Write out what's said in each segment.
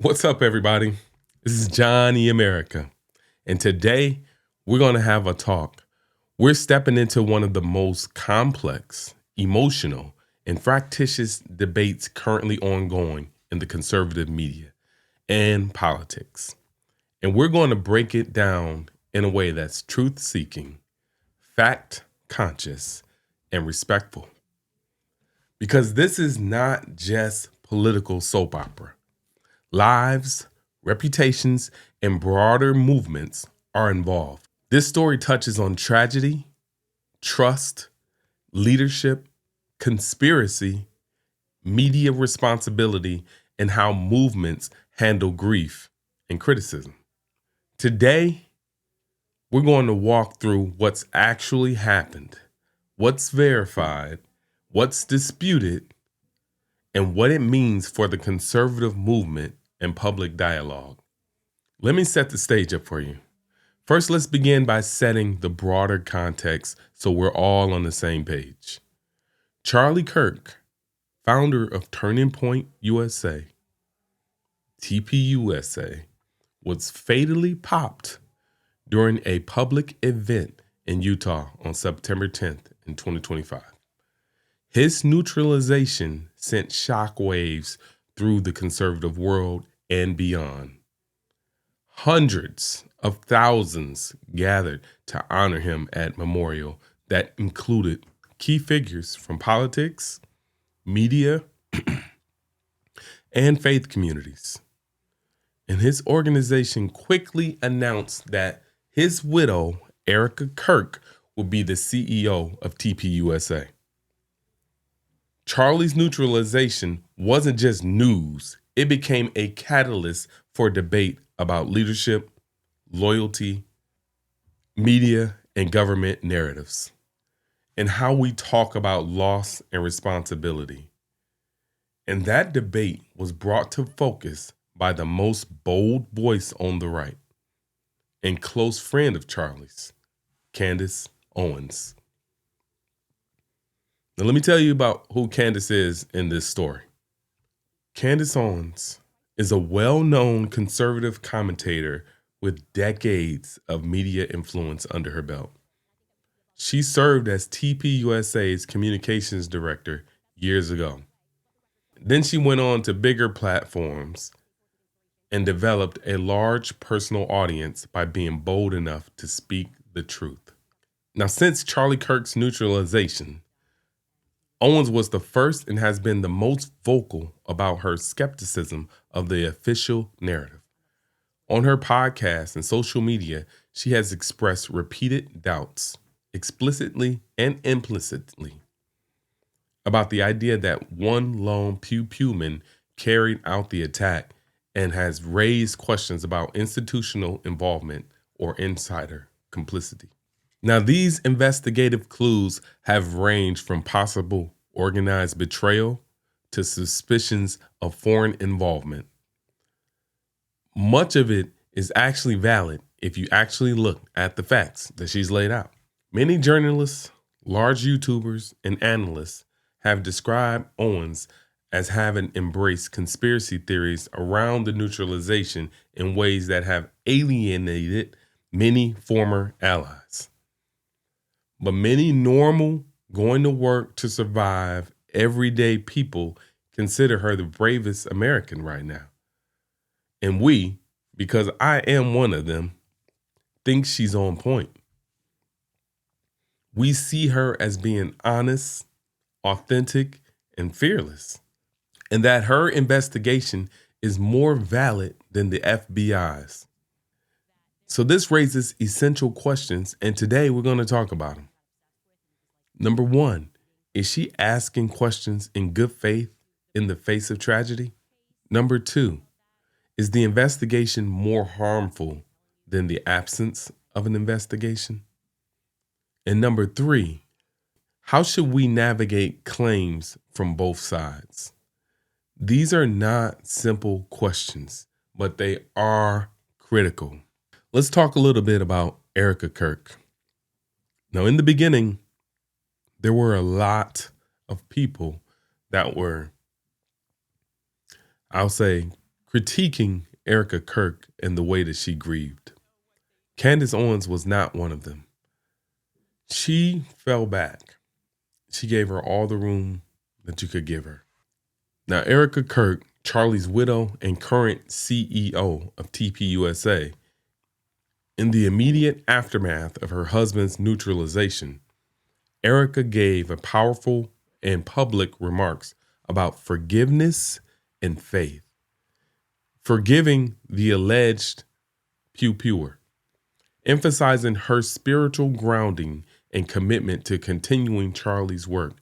What's up, everybody? This is Johnny America, and today we're going to have a talk. We're stepping into one of the most complex, emotional, and fractious debates currently ongoing in the conservative media and politics. And we're going to break it down in a way that's truth-seeking, fact-conscious, and respectful. Because this is not just political soap opera. Lives, reputations, and broader movements are involved. This story touches on tragedy, trust, leadership, conspiracy, media responsibility, and how movements handle grief and criticism. Today, we're going to walk through what's actually happened, what's verified, what's disputed, and what it means for the conservative movement and public dialogue. Let me set the stage up for you. First, let's begin by setting the broader context so we're all on the same page. Charlie Kirk, founder of Turning Point USA, TPUSA, was fatally popped during a public event in Utah on September 10th in 2025. His neutralization sent shockwaves through the conservative world and beyond. Hundreds of thousands gathered to honor him at memorial that included key figures from politics, media, and faith communities. And his organization quickly announced that his widow, Erika Kirk, would be the CEO of TPUSA. Charlie's neutralization wasn't just news, it became a catalyst for debate about leadership, loyalty, media, and government narratives, and how we talk about loss and responsibility. And that debate was brought to focus by the most bold voice on the right and close friend of Charlie's, Candace Owens. Now, let me tell you about who Candace is in this story. Candace Owens is a well-known conservative commentator with decades of media influence under her belt. She served as TPUSA's communications director years ago. Then she went on to bigger platforms and developed a large personal audience by being bold enough to speak the truth. Now, since Charlie Kirk's neutralization, Owens was the first and has been the most vocal about her skepticism of the official narrative. On her podcast and social media, she has expressed repeated doubts, explicitly and implicitly, about the idea that one lone pew-pewman carried out the attack and has raised questions about institutional involvement or insider complicity. Now, these investigative clues have ranged from possible organized betrayal to suspicions of foreign involvement. Much of it is actually valid if you actually look at the facts that she's laid out. Many journalists, large YouTubers, and analysts have described Owens as having embraced conspiracy theories around the neutralization in ways that have alienated many former allies. But many normal, going to work to survive, everyday people consider her the bravest American right now. And we, because I am one of them, think she's on point. We see her as being honest, authentic, and fearless, and that her investigation is more valid than the FBI's. So this raises essential questions, and today we're going to talk about them. Number one, is she asking questions in good faith in the face of tragedy? Number two, is the investigation more harmful than the absence of an investigation? And number three, how should we navigate claims from both sides? These are not simple questions, but they are critical. Let's talk a little bit about Erika Kirk. Now, in the beginning, there were a lot of people that were, I'll say, critiquing Erika Kirk and the way that she grieved. Candace Owens was not one of them. She fell back. She gave her all the room that you could give her. Now, Erika Kirk, Charlie's widow and current CEO of TPUSA, in the immediate aftermath of her husband's neutralization, Erika gave a powerful and public remarks about forgiveness and faith. Forgiving the alleged pew-pewer, emphasizing her spiritual grounding and commitment to continuing Charlie's work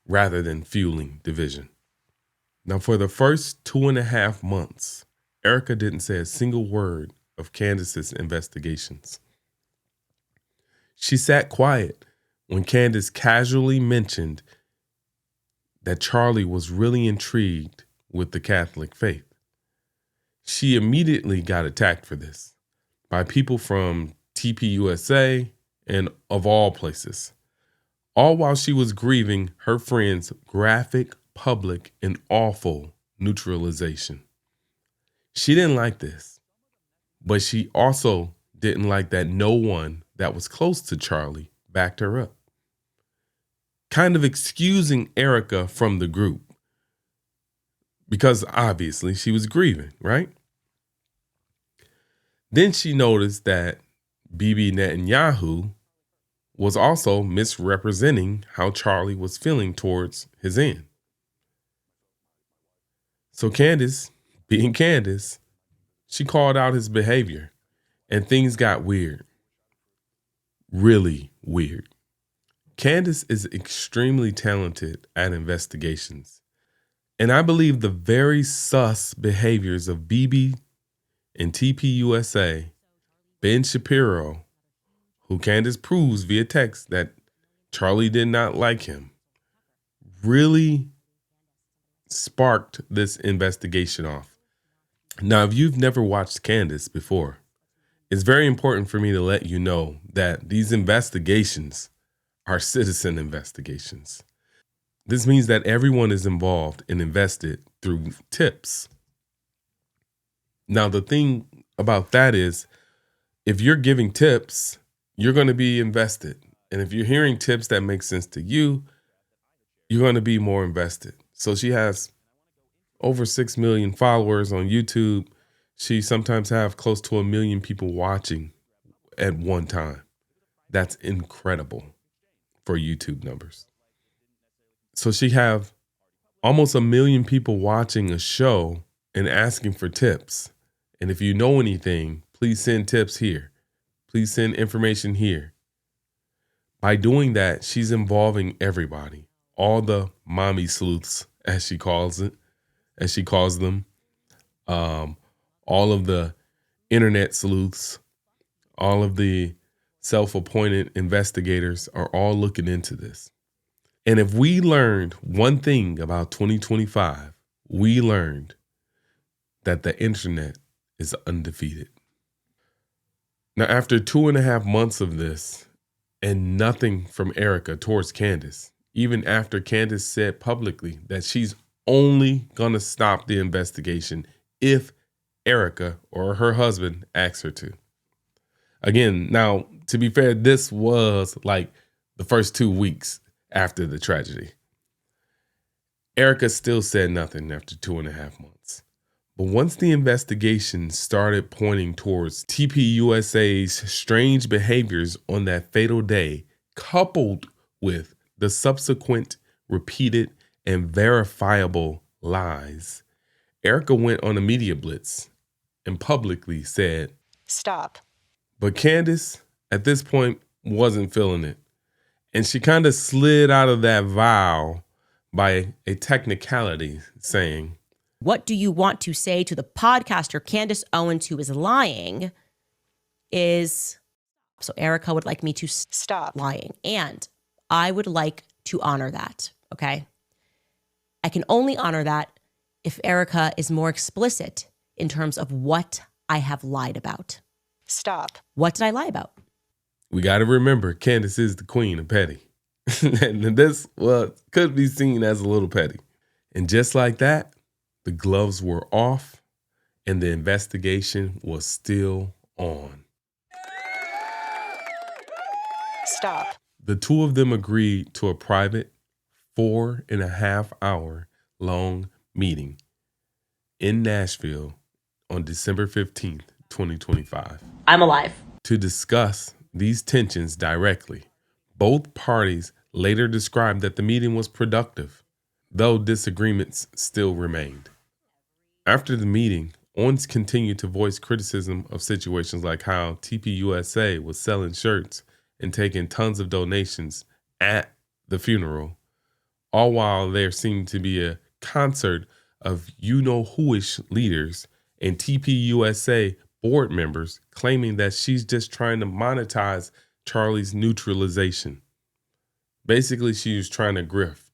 rather than fueling division. Now, for the first 2.5 months, Erika didn't say a single word of Candace's investigations. She sat quiet when Candace casually mentioned that Charlie was really intrigued with the Catholic faith. She immediately got attacked for this by people from TPUSA and of all places, all while she was grieving her friend's graphic, public, and awful neutralization. She didn't like this, but she also didn't like that no one that was close to Charlie backed her up, kind of excusing Erika from the group because obviously she was grieving, right? Then she noticed that Bibi Netanyahu was also misrepresenting how Charlie was feeling towards his end. So Candace, being Candace, she called out his behavior and things got weird. Really weird. Candace is extremely talented at investigations. And I believe the very sus behaviors of Bibi and TPUSA, Ben Shapiro, who Candace proves via text that Charlie did not like him, really sparked this investigation off. Now, if you've never watched Candace before, it's very important for me to let you know that these investigations are citizen investigations. This means that everyone is involved and invested through tips. Now, the thing about that is, if you're giving tips, you're going to be invested. And if you're hearing tips that make sense to you, you're going to be more invested. So she has over 6 million followers on YouTube. She sometimes have close to 1 million people watching at one time. That's incredible for YouTube numbers. So she have almost 1 million people watching a show and asking for tips. And if you know anything, please send tips here. Please send information here. By doing that, she's involving everybody, all the mommy sleuths, as she calls them, all of the internet sleuths, all of the self-appointed investigators are all looking into this. And if we learned one thing about 2025, we learned that the internet is undefeated. Now, after 2.5 months of this and nothing from Erika towards Candace, even after Candace said publicly that she's only going to stop the investigation if Erika or her husband asks her to. Again, now, to be fair, this was like the first 2 weeks after the tragedy. Erika still said nothing after 2.5 months. But once the investigation started pointing towards TPUSA's strange behaviors on that fatal day, coupled with the subsequent repeated and verifiable lies, Erika went on a media blitz and publicly said, "Stop." But Candace, at this point, wasn't feeling it. And she kind of slid out of that vow by a technicality, saying, "What do you want to say to the podcaster Candace Owens who is lying is," so Erika would like me to stop lying. And I would like to honor that, okay? I can only honor that if Erika is more explicit in terms of what I have lied about. Stop. What did I lie about? We got to remember, Candace is the queen of petty. And this, well, could be seen as a little petty. And just like that, the gloves were off and the investigation was still on. Stop. The two of them agreed to a private 4.5-hour long meeting in Nashville on December 15th, 2025. I'm alive. To discuss these tensions directly. Both parties later described that the meeting was productive, though disagreements still remained. After the meeting, Owens continued to voice criticism of situations like how TPUSA was selling shirts and taking tons of donations at the funeral, all while there seemed to be a concert of you-know-who-ish leaders and TPUSA board members claiming that she's just trying to monetize Charlie's neutralization. Basically, she was trying to grift.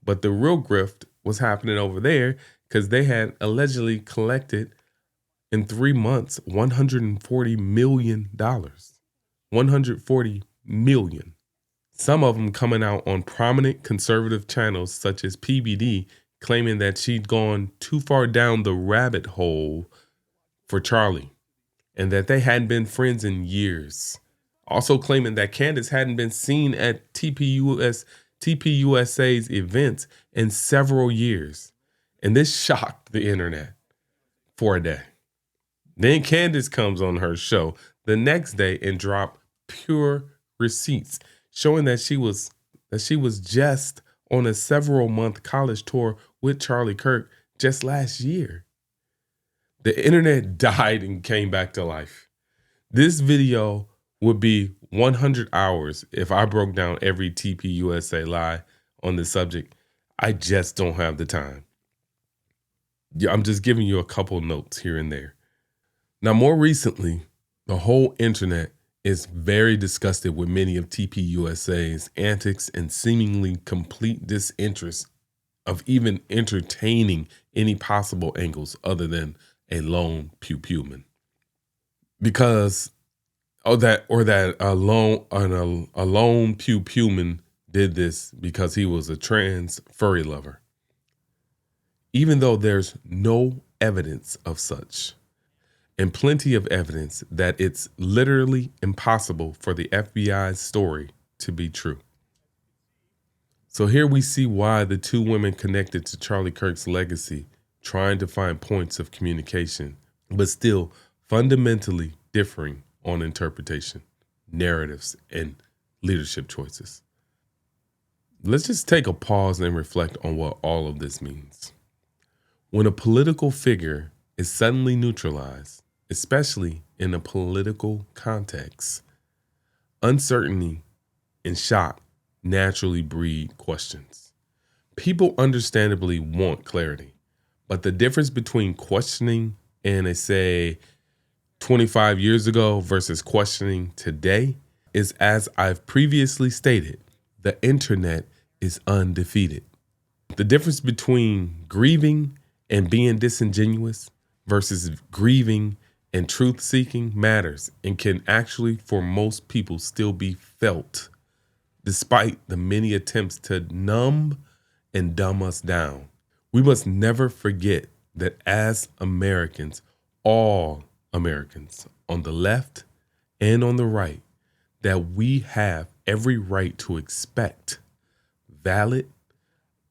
But the real grift was happening over there because they had allegedly collected in 3 months $140 million. $140 million. Some of them coming out on prominent conservative channels such as PBD, claiming that she'd gone too far down the rabbit hole for Charlie and that they hadn't been friends in years. Also claiming that Candace hadn't been seen at TPUSA's events in several years. And this shocked the internet for a day. Then Candace comes on her show the next day and dropped pure receipts showing that she was just on a several-month college tour with Charlie Kirk just last year. The internet died and came back to life. This video would be 100 hours if I broke down every TPUSA lie on the subject. I just don't have the time. I'm just giving you a couple notes here and there. Now, more recently, the whole internet is very disgusted with many of TPUSA's antics and seemingly complete disinterest of even entertaining any possible angles other than a lone pew-pewman. Because a lone pew-pewman did this because he was a trans furry lover. Even though there's no evidence of such, and plenty of evidence that it's literally impossible for the FBI's story to be true. So here we see why the two women connected to Charlie Kirk's legacy, trying to find points of communication, but still fundamentally differing on interpretation, narratives, and leadership choices. Let's just take a pause and reflect on what all of this means. When a political figure is suddenly neutralized, especially in a political context, uncertainty and shock naturally breed questions. People understandably want clarity, but the difference between questioning and, say, 25 years ago versus questioning today is, as I've previously stated, the internet is undefeated. The difference between grieving and being disingenuous versus grieving and truth-seeking matters and can actually, for most people, still be felt, despite the many attempts to numb and dumb us down. We must never forget that as Americans, all Americans, on the left and on the right, that we have every right to expect valid,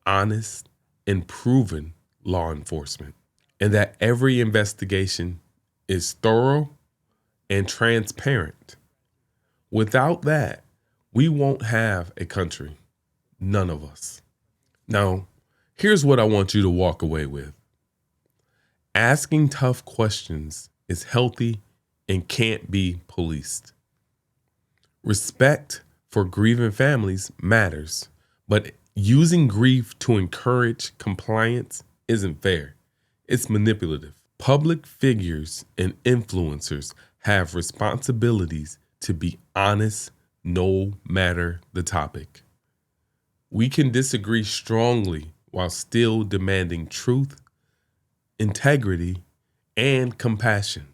honest, and proven law enforcement, and that every investigation is thorough and transparent. Without that, we won't have a country. None of us. Now, here's what I want you to walk away with. Asking tough questions is healthy and can't be policed. Respect for grieving families matters, but using grief to encourage compliance isn't fair. It's manipulative. Public figures and influencers have responsibilities to be honest no matter the topic. We can disagree strongly while still demanding truth, integrity, and compassion.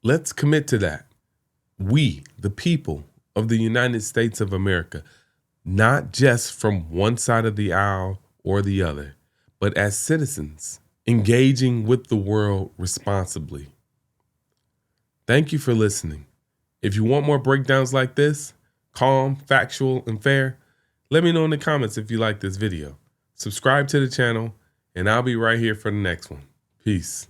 Let's commit to that. We, the people of the United States of America, not just from one side of the aisle or the other, but as citizens engaging with the world responsibly. Thank you for listening. If you want more breakdowns like this, calm, factual, and fair, let me know in the comments if you like this video. Subscribe to the channel, and I'll be right here for the next one. Peace.